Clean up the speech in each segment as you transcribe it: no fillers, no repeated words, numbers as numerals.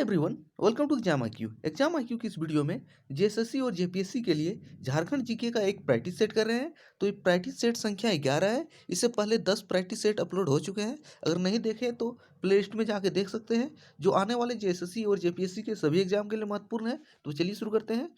Everyone, welcome to exam IQ। Exam IQ की इस video में जेएसएससी और जेपीएससी के लिए झारखंड जीके का एक प्रैक्टिस सेट कर रहे हैं। तो ये प्रैक्टिस सेट संख्या 11 है। इससे पहले 10 प्रैक्टिस सेट अपलोड हो चुके हैं। अगर नहीं देखे तो प्ले लिस्ट में जाके देख सकते हैं, जो आने वाले जेएसएससी और जेपीएससी के सभी एग्जाम के लिए महत्वपूर्ण है। तो चलिए शुरू करते हैं।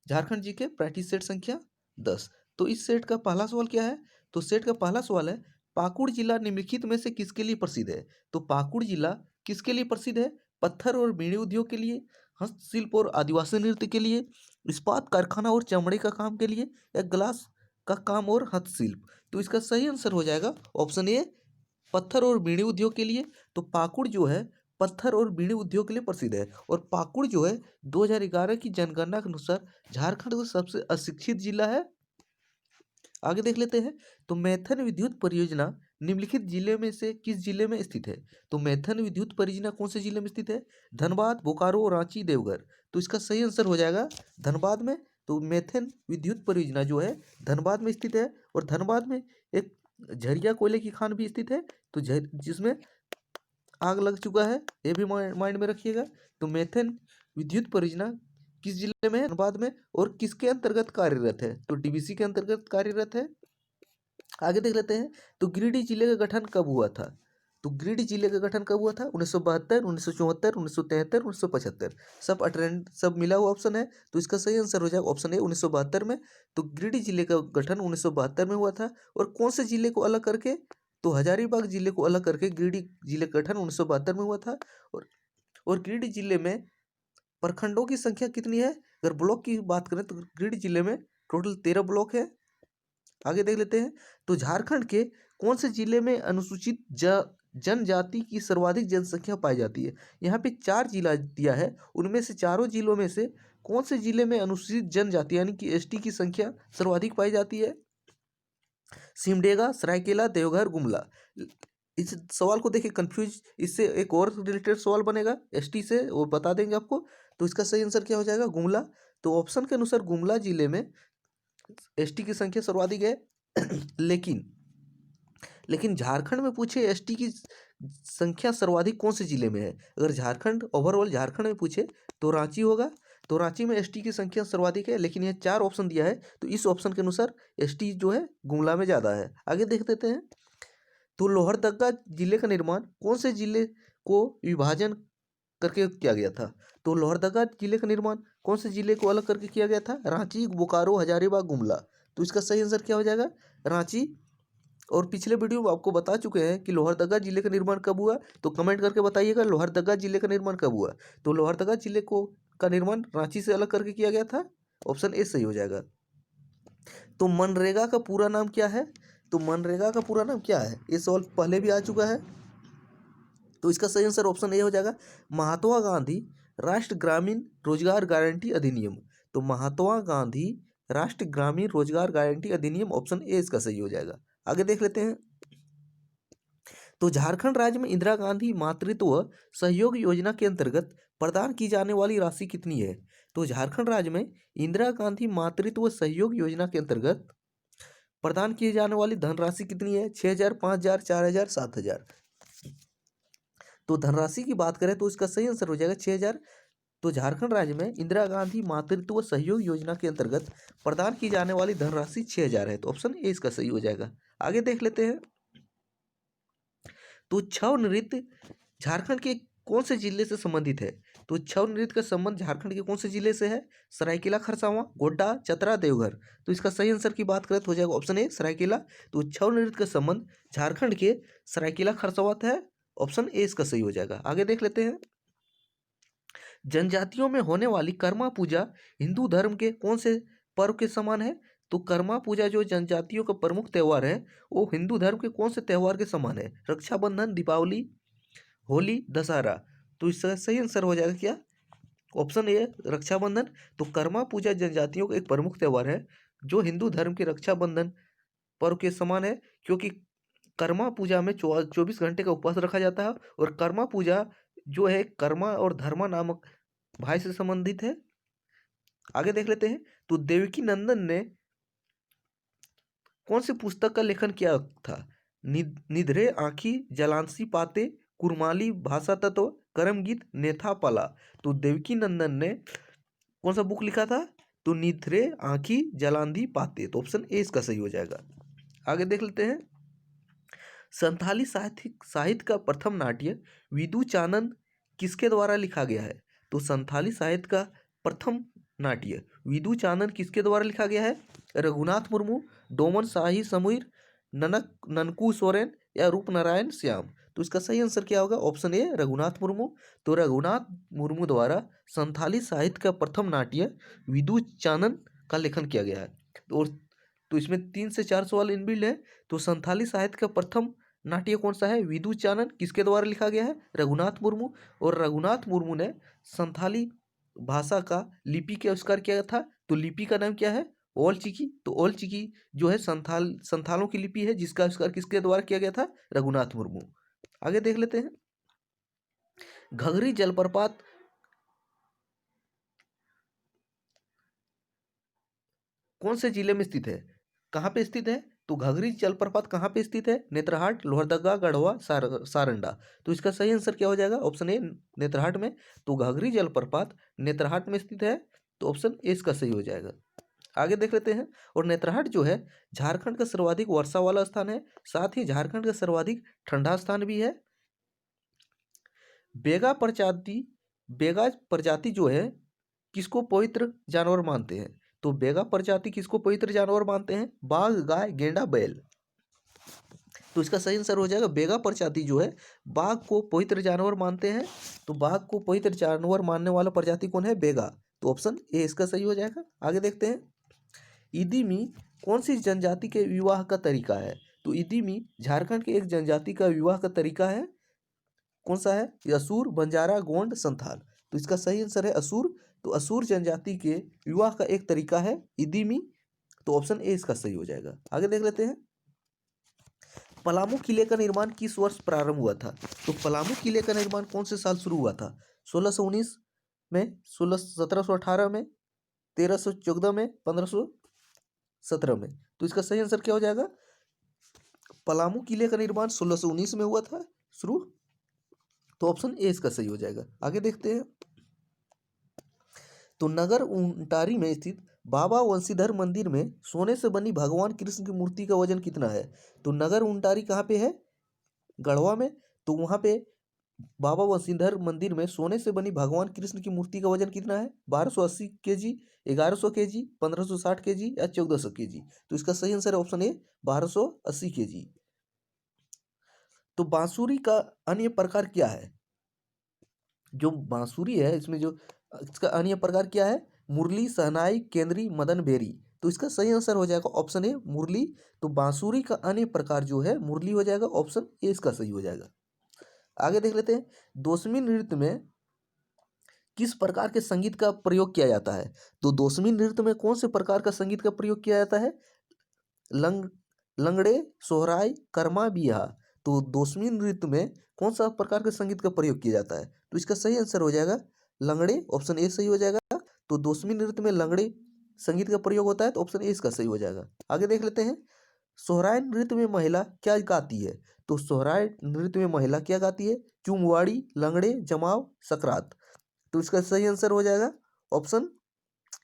झारखंड जीके प्रैक्टिस सेट संख्या 10। तो इस सेट का पहला सवाल क्या है? तो सेट का पहला सवाल है, पाकुड़ जिला निम्नलिखित में से किसके लिए प्रसिद्ध है? तो पाकुड़ जिला किसके लिए प्रसिद्ध है? पत्थर और बीड़ी उद्योग के लिए, हस्तशिल्प और आदिवासी नृत्य के लिए, इस्पात कारखाना और चमड़े का काम के लिए, या ग्लास का काम और हस्तशिल्प। तो इसका सही आंसर हो जाएगा ऑप्शन ए, पत्थर और बीड़ी उद्योग के लिए। तो पाकुड़ जो है पत्थर और बीड़ी उद्योग के लिए प्रसिद्ध है। और पाकुड़ जो है 2011 की जनगणना के अनुसार झारखंड का सबसे अशिक्षित जिला है। आगे देख लेते हैं। तो मैथन विद्युत परियोजना निम्नलिखित जिले में से किस जिले में स्थित है? तो मैथन विद्युत परियोजना कौन से जिले में स्थित है? धनबाद, बोकारो, रांची, देवघर। तो इसका सही आंसर हो जाएगा धनबाद में। तो मैथन विद्युत परियोजना जो है धनबाद में स्थित है। और धनबाद में एक झरिया कोयले की खान भी स्थित है, तो जिसमें आग लग चुका है, ये भी माइंड में रखिएगा। तो मैथन विद्युत परियोजना किस जिले में है? धनबाद में। और किसके अंतर्गत कार्यरत है? तो डीवीसी के अंतर्गत कार्यरत है। आगे देख लेते हैं। तो गिरिडीह जिले का गठन कब हुआ था? तो गिरिडीह जिले का गठन कब हुआ था? 1972, 1974, 1973, 1975। सब अटेंड सब मिला हुआ ऑप्शन है। तो इसका सही आंसर हो जाएगा ऑप्शन ए, 1972 में। तो गिरिडीह जिले का गठन 1972 में हुआ था। और कौन से जिले को अलग करके? तो हजारीबाग जिले को अलग करके गिरिडीह जिले का गठन 1972 में हुआ था। और गिरिडीह जिले में प्रखंडों की संख्या कितनी है? अगर ब्लॉक की बात करें तो गिरिडीह जिले में टोटल 13 ब्लॉक है। आगे देख लेते हैं। तो झारखंड के कौन से जिले में अनुसूचित जनजाति की सर्वाधिक जनसंख्या पाई जाती है? यहाँ पे 4 जिला दिया है। उनमें से चारों जिलों में से कौन से जिले में अनुसूचित जनजाति यानी कि एसटी की संख्या सर्वाधिक पाई जाती है? सिमडेगा, सरायकेला, देवघर, गुमला। इस सवाल को देखिए कंफ्यूज, इससे एक और रिलेटेड सवाल बनेगा एसटी से, वो बता देंगे आपको। तो इसका सही आंसर क्या हो जाएगा? गुमला। तो ऑप्शन के अनुसार गुमला जिले में एसटी की संख्या सर्वाधिक है। लेकिन झारखंड में पूछे एसटी की संख्या सर्वाधिक कौन से जिले में है? अगर झारखंड ओवरऑल झारखंड में पूछे तो रांची होगा। तो रांची में एसटी की संख्या सर्वाधिक है। लेकिन यह 4 ऑप्शन दिया है, तो इस ऑप्शन के अनुसार एसटी जो है गुमला में ज़्यादा है। आगे देख लेते हैं। तो लोहरदगा जिले का निर्माण कौन से जिले को विभाजन करके किया गया था? तो लोहरदगा जिले का निर्माण कौन से जिले को अलग करके किया गया था? रांची, बोकारो, हजारीबाग, गुमला। तो इसका सही आंसर क्या हो जाएगा? रांची। और पिछले वीडियो में आपको बता चुके हैं कि लोहरदगा जिले का निर्माण कब हुआ। तो कमेंट करके बताइएगा लोहरदगा जिले का निर्माण कब हुआ। तो लोहरदगा जिले को का निर्माण रांची से अलग करके किया गया था। ऑप्शन ए सही हो जाएगा। तो मनरेगा का पूरा नाम क्या है? तो मनरेगा का पूरा नाम क्या है? ये सवाल पहले भी आ चुका है। तो इसका सही आंसर ऑप्शन ए हो जाएगा, महात्मा गांधी राष्ट्रीय ग्रामीण रोजगार गारंटी अधिनियम। तो महात्मा गांधी राष्ट्रीय ग्रामीण रोजगार गारंटी अधिनियम, ऑप्शन ए इसका सही हो जाएगा। आगे देख लेते हैं। तो झारखंड राज्य में इंदिरा गांधी मातृत्व सहयोग योजना के अंतर्गत प्रदान की जाने वाली राशि कितनी है? तो झारखंड राज्य में इंदिरा गांधी मातृत्व सहयोग योजना के अंतर्गत प्रदान की जाने वाली धनराशि कितनी है? 6,000, 5,000, 4,000, 7,000। तो धनराशि की बात करें तो इसका सही आंसर हो जाएगा 6,000। तो झारखंड राज्य में इंदिरा गांधी मातृत्व सहयोग योजना के अंतर्गत प्रदान की जाने वाली धनराशि 6,000 है। तो ऑप्शन ए इसका सही हो जाएगा। आगे देख लेते हैं। तो छऊ नृत्य झारखंड के कौन से जिले से संबंधित है? तो छऊ नृत्य का संबंध झारखंड के कौन से जिले से है? सरायकेला खरसावां, गोड्डा, चतरा, देवघर। तो इसका सही आंसर की बात करें तो हो जाएगा ऑप्शन ए सरायकेला। तो छऊ नृत्य का संबंध झारखंड के सरायकेला खरसावां है। ऑप्शन ए इसका सही हो जाएगा। आगे देख लेते हैं। जनजातियों में होने वाली कर्मा पूजा हिंदू धर्म के कौन से पर्व के समान है? तो कर्मा पूजा जो जनजातियों का प्रमुख त्योहार है, वो हिंदू धर्म के कौन से त्योहार के समान है? रक्षाबंधन, दीपावली, होली, दशहरा। तो इसका सही आंसर हो जाएगा क्या? Option A Rakshabandhan. तो कर्मा पूजा जनजातियों का एक प्रमुख त्योहार है, जो हिंदू धर्म के रक्षाबंधन पर्व के समान है। क्योंकि कर्मा पूजा में 24 घंटे का उपवास रखा जाता है। और कर्मा पूजा जो है कर्मा और धर्मा नामक भाई से संबंधित है। आगे देख लेते हैं। तो देवकी नंदन ने कौन सी पुस्तक का लेखन किया था? निधरे आँखी, जलांसी पाते, कुरमाली भाषा तत्व, करमगीत नेथापाला। तो देवकी नंदन ने कौन सा बुक लिखा था? तो निथरे आंखी जलांधी पाते। तो ऑप्शन ए इसका सही हो जाएगा। आगे देख लेते हैं। संथाली साहित्य का प्रथम नाट्य विदु चानन किसके द्वारा लिखा गया है? तो संथाली साहित्य का प्रथम नाट्य विदु चानन किसके द्वारा लिखा गया है? रघुनाथ मुर्मू, डोमन शाही समीर, ननकू सोरेन या रूपनारायण श्याम। तो इसका सही आंसर क्या होगा? Option A Raghunath Murmu. तो रघुनाथ मुर्मू द्वारा संथाली साहित्य का प्रथम नाट्य विदु चानन का लेखन किया गया है। तो इसमें 3 से 4 सवाल इनबिल्ड है। तो संथाली साहित्य का प्रथम नाट्य कौन सा है? विदु चानन किसके द्वारा लिखा गया है? रघुनाथ मुर्मू। और रघुनाथ मुर्मू ने संथाली भाषा का लिपि के आविष्कार किया था। तो लिपि का नाम क्या है? ओल चिकी। तो ओल चिकी जो है संथालों की लिपि है, जिसका आविष्कार किसके द्वारा किया गया था? रघुनाथ मुर्मू। आगे देख लेते हैं। घघरी जलप्रपात कौन से जिले में स्थित है? कहाँ पे स्थित है? तो घघरी जलप्रपात कहाँ पे स्थित है? नेत्रहाट, लोहरदगा, गढ़वा, सारंडा। तो इसका सही आंसर क्या हो जाएगा? ऑप्शन ए नेत्रहाट में। तो घघरी जलप्रपात नेत्रहाट में स्थित है। तो ऑप्शन ए इसका सही हो जाएगा। आगे देख लेते हैं। और नेत्रहाट जो है झारखंड का सर्वाधिक वर्षा वाला स्थान है, साथ ही झारखंड का सर्वाधिक ठंडा स्थान भी है। बेगा प्रजाति जो है किसको पवित्र जानवर मानते हैं? तो बेगा प्रजाति किसको पवित्र जानवर मानते हैं? बाघ, गाय, गेंडा, बैल। तो इसका सही आंसर हो जाएगा बेगा प्रजाति जो है बाघ को पवित्र जानवर मानते हैं। तो बाघ को पवित्र जानवर मानने वाला प्रजाति कौन है? बेगा। तो ऑप्शन ए इसका सही हो जाएगा। आगे देखते हैं। इदीमी कौन सी जनजाति के विवाह का तरीका है? तो इदीमी झारखंड के एक जनजाति का विवाह का तरीका है। कौन सा है? असुर, बंजारा, गोंड, संथाल। तो इसका सही आंसर है असुर। तो असुर जनजाति के विवाह का एक तरीका है इदीमी। तो ऑप्शन ए इसका सही हो जाएगा। आगे देख लेते हैं। पलामू किले का निर्माण किस वर्ष प्रारंभ हुआ था? तो पलामू किले का निर्माण कौन से साल शुरू हुआ था? 1619 में, 1718 में, 1314 में, 1517 में। तो इसका सही आंसर क्या हो जाएगा? पलामू किले का निर्माण 1619 में हुआ था शुरू। तो ऑप्शन ए इसका सही हो जाएगा। आगे देखते हैं। तो नगर उंटारी में स्थित बाबा वंशीधर मंदिर में सोने से बनी भगवान कृष्ण की मूर्ति का वजन कितना है? तो नगर उंटारी कहाँ पे है? गढ़वा में। तो वहाँ पे बाबा वंशीधर मंदिर में सोने से बनी भगवान कृष्ण की मूर्ति का वजन कितना है? 1280 kg, 1100 kg, 1560 kg या 1400 kg। तो इसका सही आंसर है ऑप्शन ए 1280 kg। तो बांसुरी का अन्य प्रकार क्या है? जो बांसुरी है इसमें जो इसका अन्य प्रकार क्या है? मुरली, शहनाई, केंद्री, मदन बेरी। तो इसका सही आंसर हो जाएगा ऑप्शन ए मुरली। तो बांसुरी का अन्य प्रकार जो है मुरली हो जाएगा। ऑप्शन ए इसका सही हो जाएगा। आगे देख लेते हैं। दोसमी नृत्य में किस प्रकार के संगीत का प्रयोग किया जाता है? तो दोसमी नृत्य में कौन से प्रकार का संगीत का प्रयोग किया जाता है? लंगड़े, सोहराय, कर्मा, बियाह। तो दोसमी नृत्य में कौन सा प्रकार के संगीत का प्रयोग किया जाता है? तो इसका सही आंसर हो जाएगा लंगड़े। ऑप्शन ए सही हो जाएगा। तो दोसमी नृत्य में लंगड़े संगीत का प्रयोग होता है। तो ऑप्शन ए इसका सही हो जाएगा। आगे देख लेते हैं। सोहराय नृत्य में महिला क्या गाती है? तो सोहराय नृत्य में महिला क्या गाती है? चुमवाड़ी, लंगड़े, जमाव, सकरात। तो इसका सही आंसर हो जाएगा ऑप्शन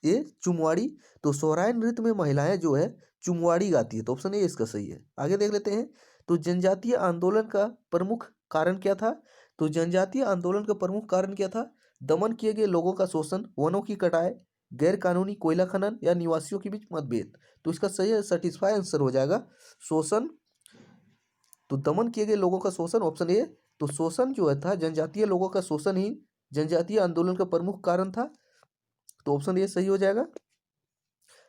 ए चुमवाड़ी। तो सोहराय नृत्य में महिलाएं जो है चुमवाड़ी गाती है। तो ऑप्शन ए इसका सही है। आगे देख लेते हैं। तो जनजातीय आंदोलन का प्रमुख कारण क्या था? तो जनजातीय आंदोलन का प्रमुख कारण क्या था? दमन किए गए लोगों का शोषण, वनों की कटाई, गैर कानूनी कोयला खनन या निवासियों के बीच मतभेद। तो इसका सही सेटिस्फाई आंसर हो जाएगा शोषण। तो दमन किए गए लोगों का शोषण ऑप्शन ए। तो शोषण जो है था जनजातीय लोगों का शोषण ही जनजातीय आंदोलन का प्रमुख कारण था। तो ऑप्शन ए सही हो जाएगा।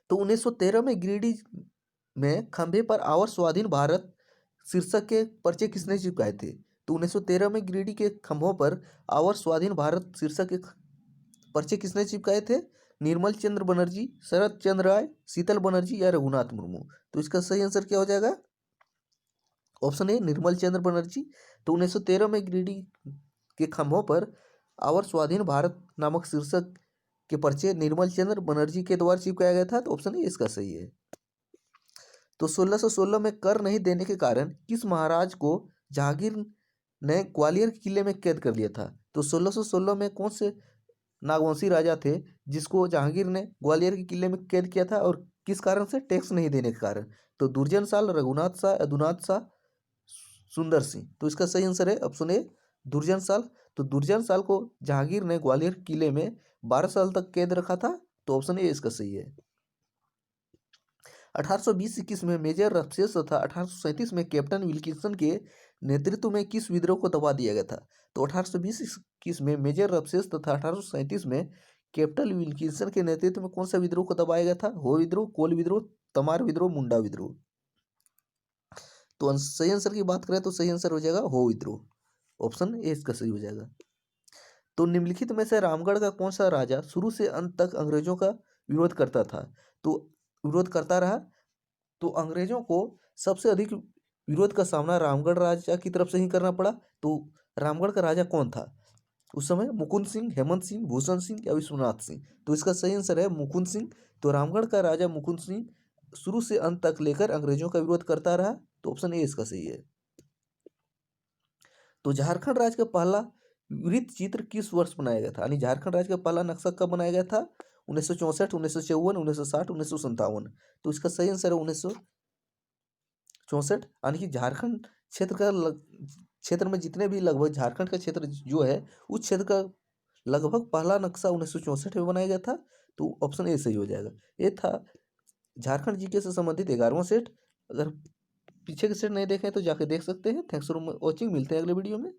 तो 1913 में गिरिडीह में खंभे पर आवर स्वाधीन भारत शीर्षक के पर्चे किसने चिपकाए थे? तो 1913 में गिरिडीह के खंभों पर आवर स्वाधीन भारत शीर्षक के पर्चे किसने चिपकाए थे? निर्मल चंद्र बनर्जी, शरद चंद्र राय, शीतल बनर्जी या रघुनाथ मुर्मू। तो इसका सही आंसर क्या हो जाएगा? ऑप्शन ए निर्मल चंद्र बनर्जी। तो 1913 में गिरिडीह के खंभों पर आवर स्वाधीन भारत नामक शीर्षक के पर्चे निर्मल चंद्र बनर्जी के द्वारा चिपकाया गया था। तो ऑप्शन ए इसका सही है। तो 1616 में कर नहीं देने के कारण किस महाराज को जहांगीर ने ग्वालियर किले में कैद कर लिया था? तो 1616 में कौन से नागवंशी राजा थे जिसको जहांगीर ने ग्वालियर के किले में कैद किया था, और किस कारण से? टैक्स नहीं देने के कारण। तो दुर्जन साल, रघुनाथ शाह, यदुनाथ शाह, सुंदर सिंह। तो इसका सही आंसर है ऑप्शन ए, दुर्जन साल। तो दुर्जन साल को जहांगीर ने ग्वालियर किले में 12 साल तक कैद रखा था। तो ऑप्शन ए इसका सही है। 1820-21 में मेजर रफसेस तथा 1837 में कैप्टन विल्किंसन के नेतृत्व में किस विद्रोह को दबा दिया गया था? तो 1820-21 में मेजर रफसेस तथा 1837 में कैप्टन विल्किंसन के नेतृत्व में कौन सा विद्रोह को दबाया गया था? हो विद्रोह, कोल विद्रोह, तमार विद्रोह, मुंडा विद्रोह। तो सही आंसर की बात करें तो सही आंसर हो जाएगा हो विद्रोह। ऑप्शन ए इसका सही हो जाएगा। तो निम्नलिखित में से रामगढ़ का कौन सा राजा शुरू से अंत तक अंग्रेजों का विरोध करता था? तो विरोध करता रहा। तो अंग्रेजों को सबसे अधिक विरोध का सामना रामगढ़ राजा की तरफ से ही करना पड़ा। तो रामगढ़ का राजा कौन था उस समय? मुकुंद सिंह, हेमंत सिंह, भूषण सिंह या विश्वनाथ सिंह। तो इसका सही आंसर है मुकुंद सिंह। तो रामगढ़ का राजा मुकुंद सिंह शुरू से अंत तक लेकर अंग्रेजों का विरोध करता रहा। तो ऑप्शन ए इसका सही है। तो झारखंड राज्य का पहला वृत्त चित्र किस वर्ष बनाया गया था? यानी झारखंड राज्य का पहला नक्शा कब बनाया गया था? 1964, 1954, 1960, 1957। तो इसका सही आंसर है 1964। यानी कि झारखंड क्षेत्र में जितने भी लगभग झारखंड का क्षेत्र जो है उस क्षेत्र का लगभग पहला नक्शा 1964 में बनाया गया था। तो ऑप्शन ए सही हो जाएगा। ये था झारखंड जीके से संबंधित 11वां सेट। अगर पीछे के सेट नहीं देखे तो जाके देख सकते हैं। Thanks for watching. मिलते हैं अगले वीडियो में।